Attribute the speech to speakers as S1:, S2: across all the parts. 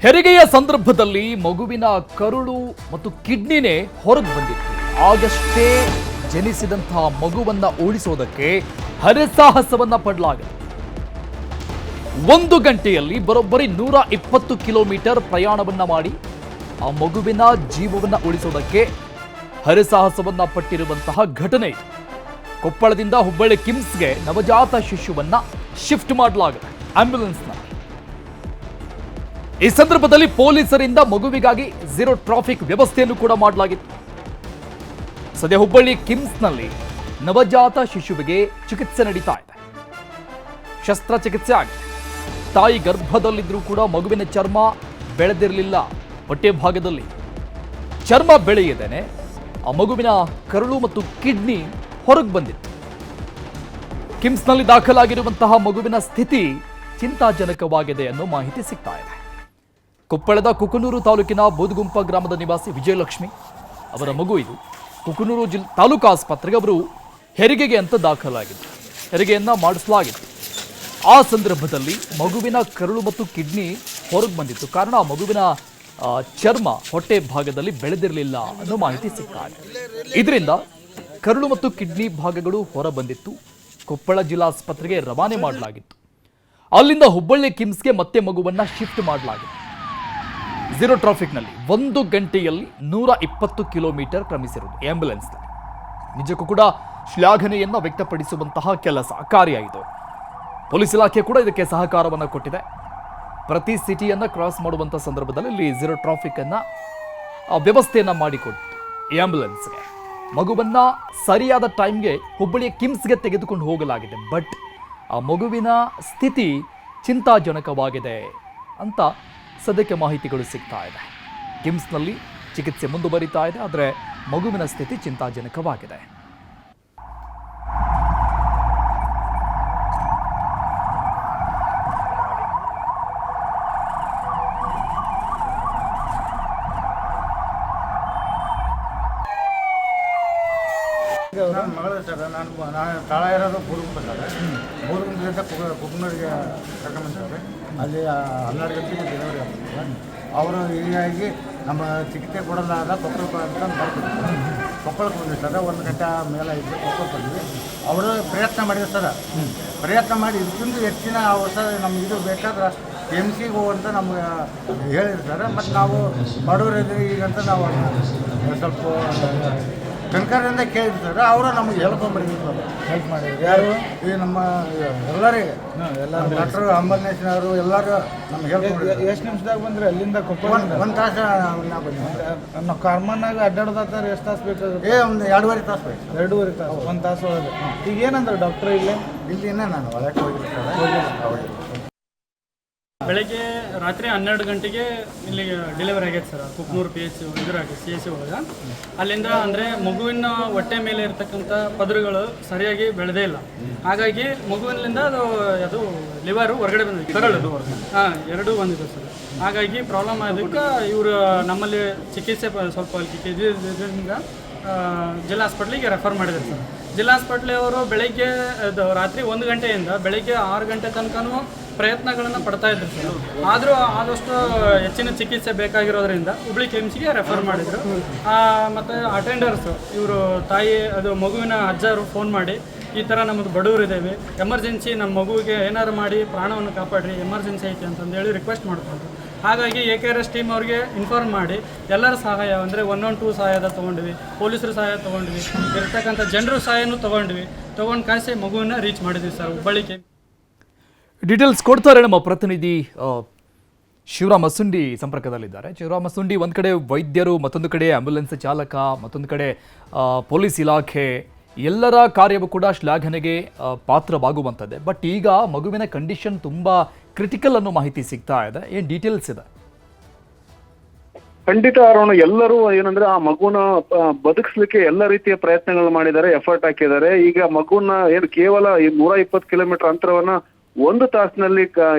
S1: ಹೆರಿಗೆಯ ಸಂದರ್ಭದಲ್ಲಿ ಮಗುವಿನ ಕರುಳು ಮತ್ತು ಕಿಡ್ನಿನೇ ಹೊರಗೆ ಬಂದಿತ್ತು. ಆಗಷ್ಟೇ ಜನಿಸಿದಂತಹ ಮಗುವನ್ನ ಉಳಿಸೋದಕ್ಕೆ ಹರಸಾಹಸವನ್ನ ಪಡಲಾಗಿದೆ. 1 ಗಂಟೆಯಲ್ಲಿ ಬರೋಬ್ಬರಿ 120 ಕಿಲೋಮೀಟರ್ ಪ್ರಯಾಣವನ್ನ ಮಾಡಿ ಆ ಮಗುವಿನ ಜೀವವನ್ನ ಉಳಿಸೋದಕ್ಕೆ ಹರಸಾಹಸವನ್ನ ಪಟ್ಟಿರುವಂತಹ ಘಟನೆ ಇದು. ಕೊಪ್ಪಳದಿಂದ ಹುಬ್ಬಳ್ಳಿ ಕಿಮ್ಸ್ಗೆ ನವಜಾತ ಶಿಶುವನ್ನ ಶಿಫ್ಟ್ ಮಾಡಲಾಗಿದೆ ಆಂಬ್ಯುಲೆನ್ಸ್ನ. ಈ ಸಂದರ್ಭದಲ್ಲಿ ಪೊಲೀಸರಿಂದ ಮಗುವಿಗಾಗಿ ಝೀರೋ ಟ್ರಾಫಿಕ್ ವ್ಯವಸ್ಥೆಯನ್ನು ಕೂಡ ಮಾಡಲಾಗಿತ್ತು. ಸದ್ಯ ಹುಬ್ಬಳ್ಳಿ ಕಿಮ್ಸ್ನಲ್ಲಿ ನವಜಾತ ಶಿಶುವಿಗೆ ಚಿಕಿತ್ಸೆ ನಡೀತಾ ಇದೆ. ಶಸ್ತ್ರಚಿಕಿತ್ಸೆ ಆಗಿದೆ. ತಾಯಿ ಗರ್ಭದಲ್ಲಿದ್ರೂ ಕೂಡ ಮಗುವಿನ ಚರ್ಮ ಬೆಳೆದಿರಲಿಲ್ಲ. ಹೊಟ್ಟೆ ಭಾಗದಲ್ಲಿ ಚರ್ಮ ಬೆಳೆಯದೇನೆ ಆ ಮಗುವಿನ ಕರುಳು ಮತ್ತು ಕಿಡ್ನಿ ಹೊರಗೆ ಬಂದಿತ್ತು. ಕಿಮ್ಸ್ನಲ್ಲಿ ದಾಖಲಾಗಿರುವಂತಹ ಮಗುವಿನ ಸ್ಥಿತಿ ಚಿಂತಾಜನಕವಾಗಿದೆ ಅನ್ನೋ ಮಾಹಿತಿ ಸಿಗ್ತಾ ಇದೆ. ಕೊಪ್ಪಳದ ಕುಕನೂರು ತಾಲೂಕಿನ ಬೋದಗುಂಪ ಗ್ರಾಮದ ನಿವಾಸಿ ವಿಜಯಲಕ್ಷ್ಮಿ ಅವರ ಮಗು ಇದು. ಕುಕನೂರು ತಾಲೂಕು ಆಸ್ಪತ್ರೆಗೆ ಅವರು ಹೆರಿಗೆಗೆ ಅಂತ ದಾಖಲಾಗಿತ್ತು. ಹೆರಿಗೆಯನ್ನ ಮಾಡಿಸಲಾಗಿತ್ತು. ಆ ಸಂದರ್ಭದಲ್ಲಿ ಮಗುವಿನ ಕರುಳು ಮತ್ತು ಕಿಡ್ನಿ ಹೊರಗೆ ಬಂದಿತ್ತು. ಕಾರಣ ಆ ಮಗುವಿನ ಚರ್ಮ ಹೊಟ್ಟೆ ಭಾಗದಲ್ಲಿ ಬೆಳೆದಿರಲಿಲ್ಲ ಅನ್ನೋ ಮಾಹಿತಿ ಸಿಗ್ತಾ ಇದೆ. ಇದರಿಂದ ಕರುಳು ಮತ್ತು ಕಿಡ್ನಿ ಭಾಗಗಳು ಹೊರ ಬಂದಿತ್ತು. ಕೊಪ್ಪಳ ಜಿಲ್ಲಾಸ್ಪತ್ರೆಗೆ ರವಾನೆ ಮಾಡಲಾಗಿತ್ತು. ಅಲ್ಲಿಂದ ಹುಬ್ಬಳ್ಳಿ ಕಿಮ್ಸ್ಗೆ ಮತ್ತೆ ಮಗುವನ್ನ ಶಿಫ್ಟ್ ಮಾಡಲಾಗಿತ್ತು. ಝೀರೋ ಟ್ರಾಫಿಕ್ನಲ್ಲಿ 1 ಗಂಟೆಯಲ್ಲಿ 120 ಕಿಲೋಮೀಟರ್ ಕ್ರಮಿಸಿರುವುದು ಆಂಬ್ಯುಲೆನ್ಸ್. ನಿಜಕ್ಕೂ ಕೂಡ ಶ್ಲಾಘನೆಯನ್ನ ವ್ಯಕ್ತಪಡಿಸುವಂತಹ ಕೆಲಸ ಕಾರ್ಯ ಇದು. ಪೊಲೀಸ್ ಇಲಾಖೆ ಕೂಡ ಇದಕ್ಕೆ ಸಹಕಾರವನ್ನು ಕೊಟ್ಟಿದೆ. ಪ್ರತಿ ಸಿಟಿಯನ್ನ ಕ್ರಾಸ್ ಮಾಡುವಂಥ ಸಂದರ್ಭದಲ್ಲಿ ಇಲ್ಲಿ ಝೀರೋ ಟ್ರಾಫಿಕ್ ಅನ್ನ ವ್ಯವಸ್ಥೆಯನ್ನ ಮಾಡಿಕೊಟ್ಟು ಆಂಬ್ಯುಲೆನ್ಸ್ಗೆ ಮಗುವನ್ನ ಸರಿಯಾದ ಟೈಮ್ಗೆ ಹುಬ್ಬಳ್ಳಿಯ ಕಿಮ್ಸ್ಗೆ ತೆಗೆದುಕೊಂಡು ಹೋಗಲಾಗಿದೆ. ಬಟ್ ಆ ಮಗುವಿನ ಸ್ಥಿತಿ ಚಿಂತಾಜನಕವಾಗಿದೆ ಅಂತ ಸದ್ಯಕ್ಕೆ ಮಾಹಿತಿಗಳು ಸಿಗ್ತಾ ಇದೆ. ಕಿಮ್ಸ್ನಲ್ಲಿ ಚಿಕಿತ್ಸೆ ಮುಂದುವರಿತಾ ಇದೆ. ಆದರೆ ಮಗುವಿನ ಸ್ಥಿತಿ ಚಿಂತಾಜನಕವಾಗಿದೆ.
S2: ನನ್ನ ಮಗಳು ಸರ್, ನಾನು ತಳ ಇರೋದು ಬೋದಗುಂಪ ಸರ್. ಬೋದಗುಂಪದಿಂದ ಕುಕ್ನೂರಿಗೆ ಕರ್ಕೊಂಡ್ಬಂದಿದ್ದಾರೆ. ಅಲ್ಲಿ 12 ಗಂಟೆಗೆ ಡೆಲಿವರಿ ಆಗ್ತದೆ. ಅವರು ಹೀಗಾಗಿ ನಮ್ಮ ಚಿಕಿತ್ಸೆ ಕೊಡಲಾದ ಕೊಪ್ಪಳಕ್ಕೆ ಅಂತ ಬರ್ತಿದ್ರು. ಕೊಪ್ಪಳಕ್ಕೆ ಬಂದ್ವಿ ಸರ್. 1 ಗಂಟೆ ಮೇಲೆ ಇದ್ದು ಕೊಪ್ಪಳಕ್ಕೆ ಬಂದ್ವಿ. ಅವರು ಪ್ರಯತ್ನ ಮಾಡಿದ್ರು ಸರ್. ಪ್ರಯತ್ನ ಮಾಡಿ ಇದಕ್ಕಿಂತ ಹೆಚ್ಚಿನ ಔಷಧ ನಮ್ಗೆ ಇದು ಬೇಕಾದ್ರೆ MCಗೆ ಹೋಗುವಂತ ನಮ್ಗೆ ಹೇಳಿರ್ತಾರೆ. ಮತ್ತು ನಾವು ಬಡವರಿದ್ದೀವಿ ಈಗಂತ ನಾವು ಸ್ವಲ್ಪ ಕನಕರಿಂದ ಕೇಳಿರ್ತಾರೆ. ಅವರು ನಮಗೆ ಹೆಲ್ಪ್ ಮಾಡಿದ್ರು. ಹೆಲ್ಪ್ ಮಾಡಿದ್ರು ಯಾರು? ಈ ನಮ್ಮ ಎಲ್ಲರಿಗೆ ಡಾಕ್ಟರ್ ಅಂಬಲ್ನೇಶ್ನವರು ಎಲ್ಲರೂ ನಮ್ಗೆ ಹೆಲ್ಪ್ ಮಾಡಿದ್ರು.
S3: ಎಷ್ಟು ನಿಮಿಷದಾಗ ಬಂದ್ರೆ ಅಲ್ಲಿಂದ ಕೊಪ್ಪಳ?
S2: 1 ತಾಸು ನಾವು ಬಂದ್ವಿ.
S3: ನಾವು ಕಾರ್ಮನ್ನಾಗ ಅಡ್ಡಾಡೋದಾದ್ರೆ ಎಷ್ಟು ತಾಸು ಬೇಕಾಗುತ್ತೆ?
S2: ಒಂದು 2.5 ತಾಸು ಬೇಕು.
S3: 2.5 ತಾಸು, 1 ತಾಸು ಒಳಗೆ. ಈಗ ಏನಂದ್ರೆ ಡಾಕ್ಟರ್
S2: ಇಲ್ಲಿನ ನಾನು ಒಳಗೆ ಹೋಗಿರ್ತಾರೆ.
S4: ಬೆಳಗ್ಗೆ ರಾತ್ರಿ 12 ಗಂಟೆಗೆ ಇಲ್ಲಿ ಡೆಲಿವರಿ ಆಗೈತೆ ಸರ್. ಕುಕ್ನೂರು PH ಇದ್ರಾಗ CSC ಒಳಗೆ. ಅಲ್ಲಿಂದ ಅಂದರೆ ಮಗುವಿನ ಹೊಟ್ಟೆ ಮೇಲೆ ಇರ್ತಕ್ಕಂಥ ಪದರುಗಳು ಸರಿಯಾಗಿ ಬೆಳೆದೇ ಇಲ್ಲ. ಹಾಗಾಗಿ ಮಗುವಿನಿಂದ ಅದು ಲಿವರು ಹೊರಗಡೆ ಬಂದಿದೆ, ಕರಳು ಹಾಂ 2 ಬಂದಿದೆ ಸರ್. ಹಾಗಾಗಿ ಪ್ರಾಬ್ಲಮ್ ಆಗೋದಕ್ಕೆ ಇವರು ನಮ್ಮಲ್ಲಿ ಚಿಕಿತ್ಸೆ ಸ್ವಲ್ಪ ಇದರಿಂದ ಜಿಲ್ಲಾ ಹಾಸ್ಪಿಟ್ಲಿಗೆ ರೆಫರ್ ಮಾಡಿದ್ದಾರೆ ಸರ್. ಜಿಲ್ಲಾ ಹಾಸ್ಪಿಟ್ಲಿ ಅವರು ಬೆಳಗ್ಗೆ ರಾತ್ರಿ 1 ಗಂಟೆಯಿಂದ ಬೆಳಗ್ಗೆ 6 ಗಂಟೆ ತನಕನೂ ಪ್ರಯತ್ನಗಳನ್ನು ಪಡ್ತಾ ಇದ್ರು ಸರ್. ಆದರೂ ಆದಷ್ಟು ಹೆಚ್ಚಿನ ಚಿಕಿತ್ಸೆ ಬೇಕಾಗಿರೋದ್ರಿಂದ ಹುಬ್ಳಿ ಕಿಮ್ಸ್ಗೆ ರೆಫರ್ ಮಾಡಿದರು. ಮತ್ತು ಅಟೆಂಡರ್ಸು ಇವರು ತಾಯಿ ಅದು ಮಗುವಿನ ಅಜ್ಜರು ಫೋನ್ ಮಾಡಿ ಈ ಥರ ನಮ್ಮದು ಬಡವರಿದ್ದೇವೆ, ಎಮರ್ಜೆನ್ಸಿ ನಮ್ಮ ಮಗುವಿಗೆ ಏನಾರು ಮಾಡಿ ಪ್ರಾಣವನ್ನು ಕಾಪಾಡ್ರಿ, ಎಮರ್ಜೆನ್ಸಿ ಐತೆ ಅಂತಂದೇಳಿ ರಿಕ್ವೆಸ್ಟ್ ಮಾಡ್ಕೊಂಡ್ರು. ಹಾಗಾಗಿ AKRS ಟೀಮ್ ಅವ್ರಿಗೆ ಇನ್ಫಾರ್ಮ್ ಮಾಡಿ ಎಲ್ಲರ ಸಹಾಯ ಅಂದರೆ 112 ಸಹಾಯದ ತೊಗೊಂಡ್ವಿ, ಪೊಲೀಸರು ಸಹಾಯ ತೊಗೊಂಡ್ವಿ, ಇರ್ತಕ್ಕಂಥ ಜನರು ಸಹಾಯನೂ ತೊಗೊಂಡು ಕಾಯಿಸಿ ಮಗುವನ್ನ ರೀಚ್ ಮಾಡಿದ್ವಿ ಸರ್ ಹುಬ್ಬಳ್ಳಿಗೆ.
S1: ಡೀಟೇಲ್ಸ್ ಕೊಡ್ತಾರೆ ನಮ್ಮ ಪ್ರತಿನಿಧಿ ಶಿವರಾಮ ಸುಂಡಿ ಸಂಪರ್ಕದಲ್ಲಿದ್ದಾರೆ. ಶಿವರಾಮ ಸುಂಡಿ, ಒಂದು ಕಡೆ ವೈದ್ಯರು, ಮತ್ತೊಂದು ಕಡೆ ಆಂಬ್ಯುಲೆನ್ಸ್ ಚಾಲಕ, ಮತ್ತೊಂದು ಕಡೆ ಪೊಲೀಸ್ ಇಲಾಖೆ, ಎಲ್ಲರ ಕಾರ್ಯವೂ ಕೂಡ ಶ್ಲಾಘನೆಗೆ ಪಾತ್ರವಾಗುವಂಥದ್ದೇ. ಬಟ್ ಈಗ ಮಗುವಿನ ಕಂಡೀಷನ್ ತುಂಬಾ ಕ್ರಿಟಿಕಲ್ ಅನ್ನೋ ಮಾಹಿತಿ ಸಿಗ್ತಾ ಇದೆ. ಏನು ಡೀಟೇಲ್ಸ್ ಇದೆ?
S5: ಖಂಡಿತ ಅರುಣ್, ಎಲ್ಲರೂ ಏನಂದ್ರೆ ಆ ಮಗುನ ಬದುಕಿಸ್ಲಿಕ್ಕೆ ಎಲ್ಲ ರೀತಿಯ ಪ್ರಯತ್ನಗಳು ಮಾಡಿದ್ದಾರೆ, ಎಫರ್ಟ್ ಹಾಕಿದ್ದಾರೆ. ಈಗ ಮಗುನ ಏನು ಕೇವಲ 120 ಕಿಲೋಮೀಟರ್ ಅಂತರವನ್ನ 1 ತಾಸಿನಲ್ಲಿ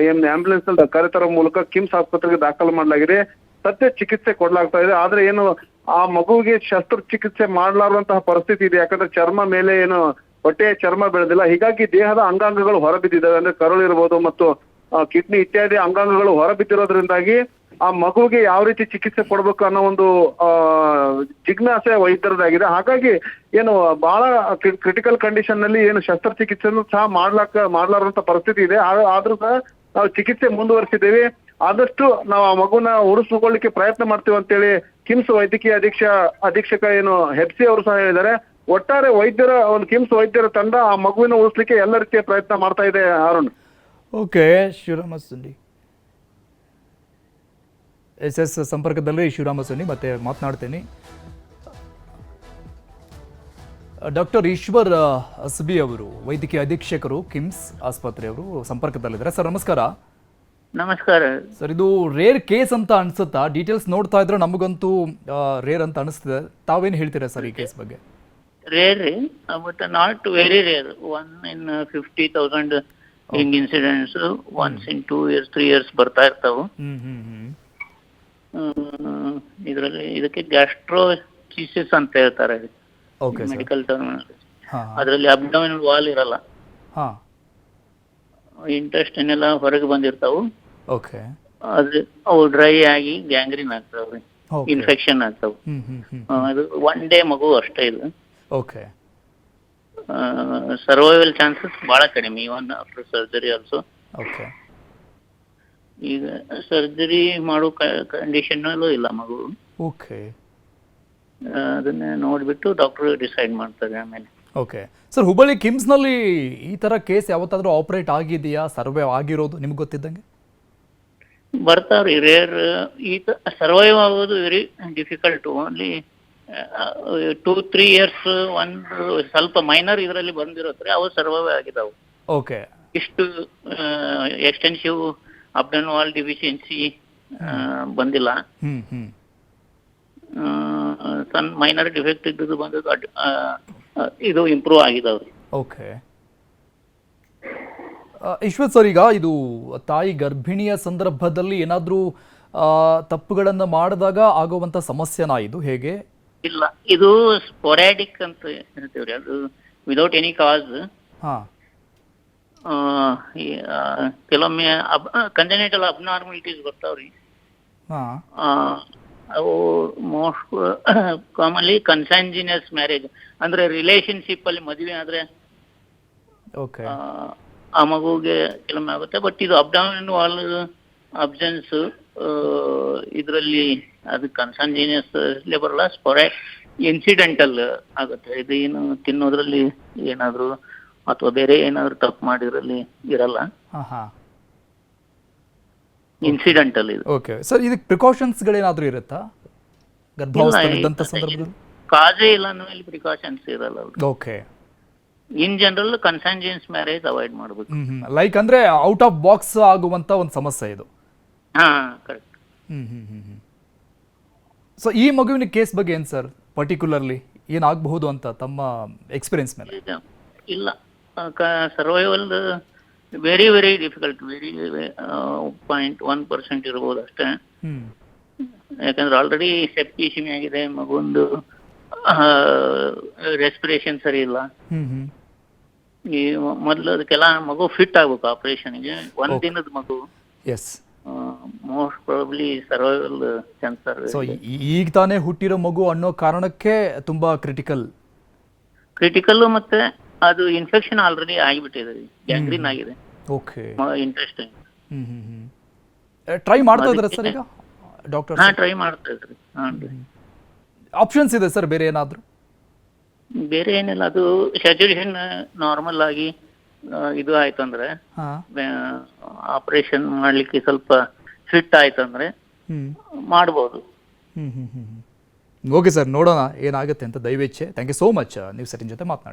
S5: ಆಂಬ್ಯುಲೆನ್ಸ್ ನಲ್ಲಿ ಕರೆತರೋ ಮೂಲಕ ಕಿಮ್ಸ್ ಆಸ್ಪತ್ರೆಗೆ ದಾಖಲು ಮಾಡಲಾಗಿದೆ. ಸದ್ಯ ಚಿಕಿತ್ಸೆ ಕೊಡ್ಲಾಗ್ತಾ ಇದೆ. ಆದ್ರೆ ಏನು ಆ ಮಗುವಿಗೆ ಶಸ್ತ್ರಚಿಕಿತ್ಸೆ ಮಾಡಲಾರುವಂತಹ ಪರಿಸ್ಥಿತಿ ಇದೆ. ಯಾಕಂದ್ರೆ ಚರ್ಮ ಮೇಲೆ ಏನು ಹೊಟ್ಟೆಯ ಚರ್ಮ ಬೆಳೆದಿಲ್ಲ. ಹೀಗಾಗಿ ದೇಹದ ಅಂಗಾಂಗಗಳು ಹೊರಬಿದ್ದಿದ್ದಾವೆ. ಅಂದ್ರೆ ಕರುಳು ಇರ್ಬೋದು ಮತ್ತು ಕಿಡ್ನಿ ಇತ್ಯಾದಿ ಅಂಗಾಂಗಗಳು ಹೊರಬಿದ್ದಿರೋದ್ರಿಂದಾಗಿ ಆ ಮಗುವಿಗೆ ಯಾವ ರೀತಿ ಚಿಕಿತ್ಸೆ ಕೊಡ್ಬೇಕು ಅನ್ನೋ ಒಂದು ಜಿಜ್ಞಾಸೆ ವೈದ್ಯರದಾಗಿದೆ. ಹಾಗಾಗಿ ಏನು ಬಹಳ ಕ್ರಿಟಿಕಲ್ ಕಂಡೀಷನ್ ನಲ್ಲಿ ಏನು ಶಸ್ತ್ರಚಿಕಿತ್ಸೆಯನ್ನು ಸಹ ಮಾಡ್ಲಾರಂತ ಪರಿಸ್ಥಿತಿ ಇದೆ. ಆದ್ರೂ ಸಹ ನಾವು ಚಿಕಿತ್ಸೆ ಮುಂದುವರಿಸಿದ್ದೇವೆ. ಆದಷ್ಟು ನಾವು ಆ ಮಗುನ ಉಳಿಸ್ಕೊಳ್ಳಿಕ್ಕೆ ಪ್ರಯತ್ನ ಮಾಡ್ತೀವಿ ಅಂತೇಳಿ ಕಿಮ್ಸ್ ವೈದ್ಯಕೀಯ ಅಧೀಕ್ಷಕ ಏನು ಹೆಪ್ಸಿ ಅವರು ಸಹ ಹೇಳಿದ್ದಾರೆ. ಒಟ್ಟಾರೆ ಕಿಮ್ಸ್ ವೈದ್ಯರ ತಂಡ ಆ ಮಗುವಿನ ಉಳಿಸ್ಲಿಕ್ಕೆ ಎಲ್ಲ ರೀತಿಯ ಪ್ರಯತ್ನ ಮಾಡ್ತಾ ಇದೆ. ಅರುಣ್.
S1: ಓಕೆ, ಶಿವರಾಮ ಸುಂಡಿ ಎಸ್ ಸಂಪರ್ಕದಲ್ಲಿ ಶಿವರಾಮ ಸುಂಡಿ ಮತ್ತೆ ಮಾತನಾಡ್ತೀನಿ. ಡಾಕ್ಟರ್ ಈಶ್ವರ್ ಅಸ್ಬಿ ಅವರು ವೈದ್ಯಕೀಯ ಅಧೀಕ್ಷಕರು ಕಿಮ್ಸ್ ಆಸ್ಪತ್ರೆಯವರು ಸಂಪರ್ಕದಲ್ಲಿದ್ದಾರೆ. ಸರ್ ನಮಸ್ಕಾರ.
S6: ನಮಸ್ಕಾರ
S1: ಸರ್, ಇದು ರೇರ್ ಕೇಸ್ ಅಂತ ಅನ್ಸುತ್ತಾ? ಡೀಟೇಲ್ಸ್ ನೋಡ್ತಾ ಇದ್ರೆ ನಮಗಂತೂ ರೇರ್ ಅಂತ ಅನಿಸ್ತಿದೆ. ತಾವೇನು ಹೇಳ್ತೀರಾ ಸರ್ ಈ ಕೇಸ್ ಬಗ್ಗೆ?
S6: Rare but not very rare. 1 in 50,000 ಹಿಂಗ್ incidents once in 2 years 3 years ಬರ್ತಾ ಇರ್ತಾವು. ಇದರಲ್ಲಿ ಇದಕ್ಕೆ ಗ್ಯಾಸ್ಟ್ರೋಸಿಸಿಸ್ ಅಂತ ಹೇಳ್ತಾರೆ ಮೆಡಿಕಲ್ ಟರ್ಮ್. ಅದರಲ್ಲಿ ಅಬ್ಡಮಿನಲ್ ವಾಲ್ ಇರಲ್ಲ, ಇಂಟೆಸ್ಟೈನ್ ಎಲ್ಲ ಹೊರಗೆ ಬಂದಿರ್ತಾವು. ಅವು ಡ್ರೈ ಆಗಿ ಗ್ಯಾಂಗ್ರೀನ್ ಆಗ್ತಾವ್ರಿ, ಇನ್ಫೆಕ್ಷನ್ ಆಗ್ತಾವ. ಇದು 1 day ಮಗು ಅಷ್ಟೇ. ಇದು ಸರ್ವೈವಲ್ ಚಾನ್ಸಸ್ ಬಹಳ ಕಡಿಮೆ, ಇವನ್ ಆಫ್ಟರ್ ಸರ್ಜರಿ ಆಲ್ಸೋ. ಈಗ ಸರ್ಜರಿ ಮಾಡೋ ಕಂಡೀಷನ್ ಇಲ್ಲ ಮಗು. ಅದನ್ನ ನೋಡ್ಬಿಟ್ಟು ಡಾಕ್ಟರ್ ಡಿಸೈಡ್ ಮಾಡ್ತಾರೆ ಆಮೇಲೆ.
S1: ಸರ್, ಹುಬ್ಬಳ್ಳಿ ಕಿಮ್ಸ್ ನಲ್ಲಿ ಈ ತರ ಕೇಸ್ ಯಾವತ್ತಾದ್ರೂ ಆಪರೇಟ್ ಆಗಿದೆಯಾ, ಸರ್ವೈವ್ ಆಗಿರೋದು ನಿಮ್ಗೆ ಗೊತ್ತಿದ್ದಂಗೆ?
S6: ಬರ್ತಾವ್ರಿ ರೇರ್. ಈ ಸರ್ವೈವ್ ಆಗೋದು ವೆರಿ ಡಿಫಿಕಲ್ಟ್. ಓನ್ಲಿ 2-3 years ಒಂದು ಸ್ವಲ್ಪ ಮೈನರ್ ಇದರಲ್ಲಿ ಬಂದಿರೋದ್ರೆ ಅವು ಸರ್ವೈವ್ ಆಗಿದಾವು. ಇಷ್ಟು ಎಕ್ಸ್ಟೆನ್ಸಿವ್ ಅಬ್ಡಮಿನಲ್ ವಾಲ್ ಡಿಫಿಷಿಯನ್ಸಿ ಬಂದಿಲ್ಲ. ಸಣ್ಣ ಮೈನರ್ ಡಿಫೆಕ್ಟ್ ಇದ್ದು ಬಂದದ್ದು ಇದು ಇಂಪ್ರೂವ್ ಆಗಿದಾವ್ರಿ.
S1: ಈಶ್ವರ್ ಸರ್, ಈಗ ಇದು ತಾಯಿ ಗರ್ಭಿಣಿಯ ಸಂದರ್ಭದಲ್ಲಿ ಏನಾದ್ರೂ ತಪ್ಪುಗಳನ್ನ ಮಾಡಿದಾಗ ಆಗುವಂತ ಸಮಸ್ಯೆನಾ ಇದು, ಹೇಗೆ?
S6: ಇಲ್ಲ, ಇದು ಸ್ಪೊರಾಡಿಕ್ ಅಂತ ಹೇಳ್ತೀವ್ರಿ. ಅದು ವಿದೌಟ್ ಎನಿ ಕಾಸ್. ಕೆಲವೊಮ್ಮೆ ಕಂಜೆನಿಟಲ್ ಅಬ್ನಾರ್ಮಲಿಟೀಸ್ ಬರ್ತಾವ್ರಿ. ಅವು ಮೋಸ್ಟ್ ಕಾಮನ್ಲಿ ಕನ್ಸಾಂಜಿನಿಯಸ್ ಮ್ಯಾರೇಜ್ ಅಂದ್ರೆ ರಿಲೇಶನ್ಶಿಪ್ ಅಲ್ಲಿ ಮದುವೆ ಆದ್ರೆ ಆ ಮಗುಗೆ ಕೆಲವೊಮ್ಮೆ ಆಗುತ್ತೆ. ಬಟ್ ಇದು ಅಬ್ಡಮಿನಲ್ ವಾಲ್ ಅಬ್ಸೆನ್ಸ್ ಇದರಲ್ಲಿ ಅದು ಕನ್ಸಾಂಜಿನಿಯಸ್ ಬರಲ್ಲ, ಸ್ಪೊರಾಡಿಕ್ ಇನ್ಸಿಡೆಂಟಲ್ ಆಗುತ್ತೆ. ಇದು ಏನು ತಿನ್ನೋದ್ರಲ್ಲಿ ಏನಾದ್ರು ಅಥವಾ ಬೇರೆ ಏನಾದ್ರು ತಪ್ಪು ಮಾಡಿದ್ರಲ್ಲಿ ಇರಲ್ಲ, ಇನ್ಸಿಡೆಂಟಲ್ ಇದು.
S1: ಸರ್, ಇದಕ್ಕೆ ಪ್ರಿಕಾಷನ್ಸ್ ಗಳೇನಾದ್ರೂ ಇರುತ್ತಾ ಗರ್ಭಾವಸ್ಥೆಯಲ್ಲಿದ್ದಂತ ಸಂದರ್ಭದಲ್ಲಿ?
S6: ಕಾಜೇ ಇಲ್ಲ ಅನ್ನೋಲ್ಲಿ ಪ್ರಿಕಾಷನ್ಸ್ ಇರಲ್ಲ. ಇನ್ ಜನರಲ್ ಕನ್ಸಾಂಜಿನಿಯಸ್ ಮ್ಯಾರೇಜ್ ಅವಾಯ್ಡ್ ಮಾಡಬೇಕು.
S1: ಲೈಕ್ ಅಂದ್ರೆ ಔಟ್ ಆಫ್ ಬಾಕ್ಸ್ ಆಗುವಂತ ಒಂದು ಸಮಸ್ಯೆ ಇದು.
S6: ಕರೆಕ್ಟ್.
S1: ಸೊ ಈ ಮಗುವಿನ ಕೇಸ್ ಬಗ್ಗೆ ಏನ್ ಸರ್ ಪರ್ಟಿಕ್ಯುಲರ್ಲಿ ಏನಾಗಬಹುದು ಅಂತ ತಮ್ಮ ಎಕ್ಸ್ಪೀರಿಯನ್ಸ್ ಮೇಲೆ?
S6: ಇಲ್ಲ, survival very very difficult. Very 0.1% ಇರಬಹುದು ಅಷ್ಟೇ. ಯಾಕಂದ್ರೆ ಆಲ್ರೆಡಿ ಸೆಪ್ಟಿಸಿಮಿ ಆಗಿದೆ, ಮಗುಂದು ರೆಸ್ಪಿರೇಷನ್ ಸರಿ ಇಲ್ಲ. ಈ ಮೊದಲು ಅದಕ್ಕೆಲ್ಲ ಮಗು ಫಿಟ್ ಆಗ್ಬೇಕು ಆಪರೇಷನ್ಗೆ. 1 ದಿನದ ಮಗು ಮೋಸ್ಟ್ ಪ್ರಾಬಬ್ಲಿ ಸರ್ವೈವಲ್ ಚಾನ್ಸರ್.
S1: ಸೊ ಈಗ ತಾನೇ ಹುಟ್ಟಿರೋ ಮಗು ಅನ್ನೋ ಕಾರಣಕ್ಕೆ ತುಂಬಾ ಕ್ರಿಟಿಕಲ್.
S6: ಮತ್ತೆ ಅದು ಇನ್ಫೆಕ್ಷನ್ ಆಲ್ರೆಡಿ ಆಗಿಬಿಟ್ಟಿದೆ, ಗ್ಯಾಂಗ್ರೀನ್ ಆಗಿದೆ ಇಂಟೆಸ್ಟೈನ್.
S1: ಟ್ರೈ ಮಾಡ್ತಾ ಇದ್ದಾರೆ ಸರ್ ಈಗ ಡಾಕ್ಟರ್?
S6: ಟ್ರೈ ಮಾಡ್ತಾ ಇದ್ರಿ.
S1: ಆಪ್ಷನ್ಸ್ ಇದೆ ಸರ್ ಬೇರೆ ಏನಾದ್ರು?
S6: ಬೇರೆ ಏನಿಲ್ಲ, ಅದು ಸ್ಯಾಚುರೇಷನ್ ನಾರ್ಮಲ್ ಆಗಿ ಇದು ಆಯ್ತಂದ್ರೆ ಆಪರೇಷನ್ ಮಾಡ್ಲಿಕ್ಕೆ ಸ್ವಲ್ಪ ಫಿಟ್ ಆಯ್ತಂದ್ರೆ ಮಾಡ್ಬೋದು.
S1: ಓಕೆ ಸರ್, ನೋಡೋಣ ಏನಾಗುತ್ತೆ ಅಂತ. ದಯವಿಚ್ಚೆ. ಥ್ಯಾಂಕ್ ಯು ಸೋ ಮಚ್ ನೀವು ಸರ್ ಜೊತೆ ಮಾತನಾಡಿ.